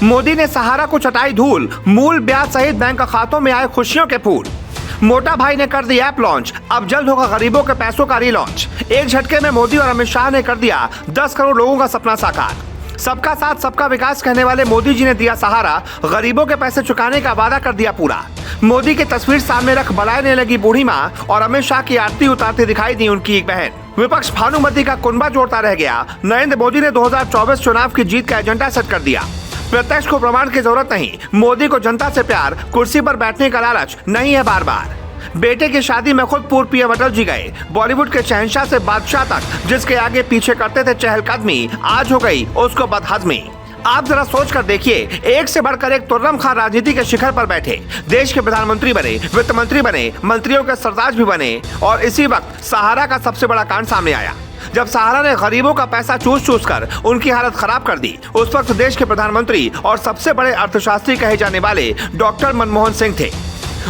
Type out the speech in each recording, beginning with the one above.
मोदी ने सहारा को चटाई धूल, मूल ब्याज सहित बैंक खातों में आए खुशियों के फूल। मोटा भाई ने कर दिया ऐप लॉन्च, अब जल्द होगा गरीबों के पैसों का रीलॉन्च। एक झटके में मोदी और अमित शाह ने कर दिया 10 करोड़ लोगों का सपना साकार। सबका साथ सबका विकास कहने वाले मोदी जी ने दिया सहारा, गरीबों के पैसे चुकाने का वादा कर दिया पूरा। मोदी की तस्वीर सामने रख बलाने लगी बूढ़ी माँ और अमित शाह की आरती उतारते दिखाई दी उनकी एक बहन। विपक्ष भानुमति का कुनबा जोड़ता रह गया। नरेंद्र मोदी ने 2024 चुनाव की जीत का एजेंडा सेट कर दिया। प्रत्यक्ष को प्रमाण की जरूरत नहीं, मोदी को जनता से प्यार, कुर्सी पर बैठने का लालच नहीं है बार बार। बेटे की शादी में खुद पूर्व पीएम अटल जी गए। बॉलीवुड के शहंशाह से बादशाह तक जिसके आगे पीछे करते थे चहलकदमी, आज हो गई उसको बदहजमी। आप जरा सोच कर देखिए, एक से बढ़कर एक तुर्रम खान राजनीति के शिखर पर बैठे, देश के प्रधानमंत्री बने, वित्त मंत्री बने, मंत्रियों के सरताज भी बने, और इसी वक्त सहारा का सबसे बड़ा कांड सामने आया। जब सहारा ने गरीबों का पैसा चूस चूस कर उनकी हालत खराब कर दी, उस वक्त देश के प्रधानमंत्री और सबसे बड़े अर्थशास्त्री कहे जाने वाले डॉक्टर मनमोहन सिंह थे।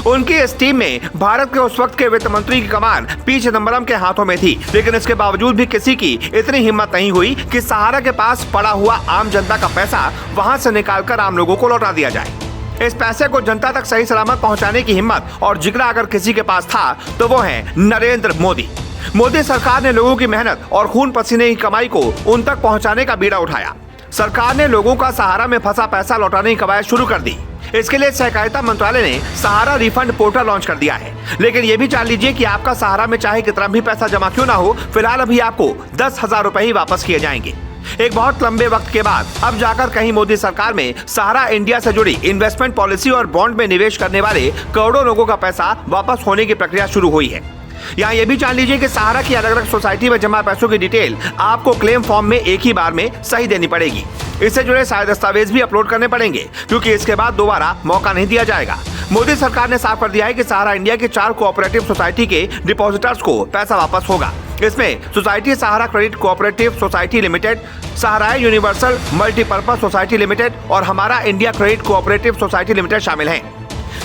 उनकी इस टीम में भारत के उस वक्त के वित्त मंत्री की कमान पी चिदंबरम के हाथों में थी, लेकिन इसके बावजूद भी किसी की इतनी हिम्मत नहीं हुई कि सहारा के पास पड़ा हुआ आम जनता का पैसा वहां से निकालकर आम लोगों को लौटा दिया जाए। इस पैसे को जनता तक सही सलामत पहुंचाने की हिम्मत और जिगरा अगर किसी के पास था तो वो है नरेंद्र मोदी। मोदी सरकार ने लोगों की मेहनत और खून पसीने की कमाई को उन तक पहुंचाने का बीड़ा उठाया। सरकार ने लोगों का सहारा में फंसा पैसा लौटाने की कवायद शुरू कर दी। इसके लिए सहकारिता मंत्रालय ने सहारा रिफंड पोर्टल लॉन्च कर दिया है। लेकिन ये भी जान लीजिए कि आपका सहारा में चाहे कितना भी पैसा जमा क्यों ना हो, फिलहाल अभी आपको 10,000 रुपए ही वापस किए जाएंगे। एक बहुत लंबे वक्त के बाद अब जाकर कहीं मोदी सरकार में सहारा इंडिया से जुड़ी इन्वेस्टमेंट पॉलिसी और बॉन्ड में निवेश करने वाले करोड़ों लोगों का पैसा वापस होने की प्रक्रिया शुरू हुई है। यहाँ ये भी जान लीजिए कि सहारा की अलग अलग सोसाइटी में जमा पैसों की डिटेल आपको क्लेम फॉर्म में एक ही बार में सही देनी पड़ेगी। इससे जुड़े सारे दस्तावेज भी अपलोड करने पड़ेंगे, क्योंकि इसके बाद दोबारा मौका नहीं दिया जाएगा। मोदी सरकार ने साफ कर दिया है कि सहारा इंडिया की 4 कोऑपरेटिव सोसाइटी के डिपॉजिटर्स को पैसा वापस होगा। इसमें सोसाइटी सहारा क्रेडिट कोऑपरेटिव सोसाइटी लिमिटेड, सहारा यूनिवर्सल मल्टीपर्पज सोसाइटी लिमिटेड और हमारा India credit cooperative society limited शामिल हैं।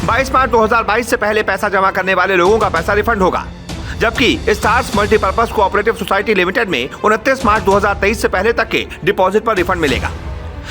22 मार्च 2022 से पहले पैसा जमा करने वाले लोगों का पैसा रिफंड होगा, जबकि stars multipurpose cooperative society limited में 29 मार्च 2023 से पहले तक के डिपॉजिट पर रिफंड मिलेगा।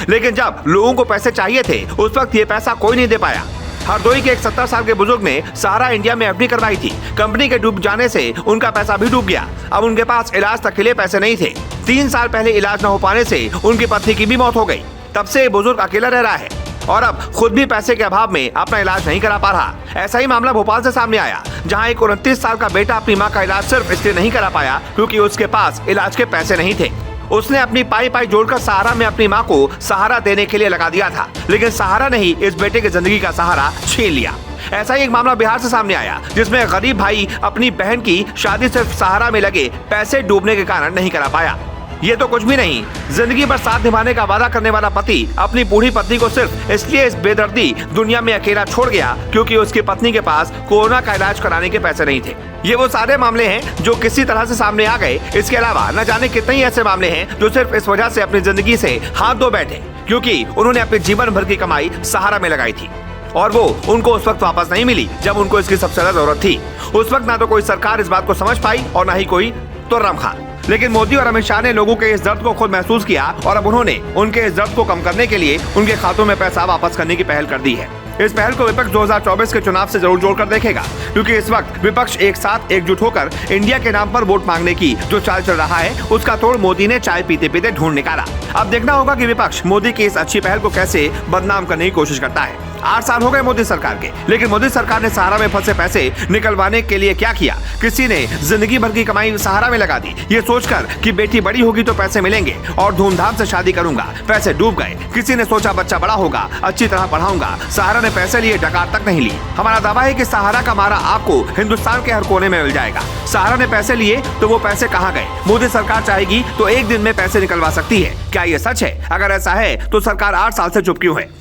लेकिन जब लोगों को पैसे चाहिए थे, उस वक्त ये पैसा कोई नहीं दे पाया। हरदोई के एक 70 साल के बुजुर्ग ने सहारा इंडिया में एफडी करवाई थी। कंपनी के डूब जाने से उनका पैसा भी डूब गया। अब उनके पास इलाज तक के लिए पैसे नहीं थे। 3 साल पहले इलाज न हो पाने से उनकी पत्नी की भी मौत हो गई। तब से ये बुजुर्ग अकेला रह रहा है और अब खुद भी पैसे के अभाव में अपना इलाज नहीं करा पा रहा। ऐसा ही मामला भोपाल से सामने आया, जहां एक 29 साल का बेटा अपनी मां का इलाज सिर्फ इसलिए नहीं करा पाया क्योंकि उसके पास इलाज के पैसे नहीं थे। उसने अपनी पाई जोड़कर सहारा में अपनी मां को सहारा देने के लिए लगा दिया था, लेकिन सहारा ने ही इस बेटे की जिंदगी का सहारा छीन लिया। ऐसा ही एक मामला बिहार से सामने आया, जिसमें गरीब भाई अपनी बहन की शादी सिर्फ सहारा में लगे पैसे डूबने के कारण नहीं करा पाया। ये तो कुछ भी नहीं, जिंदगी भर साथ निभाने का वादा करने वाला पति अपनी बूढ़ी पत्नी को सिर्फ इसलिए इस बेदर्दी दुनिया में अकेला छोड़ गया क्योंकि उसकी पत्नी के पास कोरोना का इलाज कराने के पैसे नहीं थे। ये वो सारे मामले हैं जो किसी तरह से सामने आ गए। इसके अलावा न जाने कितने ही ऐसे मामले हैं जो सिर्फ इस वजह से अपनी जिंदगी से हाथ धो बैठे क्योंकि उन्होंने अपने जीवन भर की कमाई सहारा में लगाई थी और वो उनको उस वक्त वापस नहीं मिली जब उनको इसकी सबसे ज्यादा जरूरत थी। उस वक्त ना तो कोई सरकार इस बात को समझ पाई और ना ही कोई तुर्रम खान। लेकिन मोदी और अमित शाह ने लोगों के इस दर्द को खुद महसूस किया और अब उन्होंने उनके इस दर्द को कम करने के लिए उनके खातों में पैसा वापस करने की पहल कर दी है। इस पहल को विपक्ष 2024 के चुनाव से जरूर जोड़कर देखेगा, क्योंकि इस वक्त विपक्ष एक साथ एकजुट होकर इंडिया के नाम पर वोट मांगने की जो चाल चल रहा है, उसका तोड़ मोदी ने चाय पीते पीते ढूंढ निकाला। अब देखना होगा कि विपक्ष मोदी की इस अच्छी पहल को कैसे बदनाम करने की कोशिश करता है। 8 साल हो गए मोदी सरकार के, लेकिन मोदी सरकार ने सहारा में फंसे पैसे निकलवाने के लिए क्या किया? किसी ने जिंदगी भर की कमाई सहारा में लगा दी, ये सोचकर कि बेटी बड़ी होगी तो पैसे मिलेंगे और धूमधाम से शादी करूंगा। पैसे डूब गए। किसी ने सोचा बच्चा बड़ा होगा, अच्छी तरह पढ़ाऊंगा। सहारा ने पैसे लिए, डकार तक नहीं ली। हमारा दावा है कि सहारा का मारा आपको हिंदुस्तान के हर कोने में मिल जाएगा। सहारा ने पैसे लिए तो वो पैसे कहाँ गए? मोदी सरकार चाहेगी तो एक दिन में पैसे निकलवा सकती है। क्या ये सच है? अगर ऐसा है तो सरकार 8 साल से चुप क्यों है?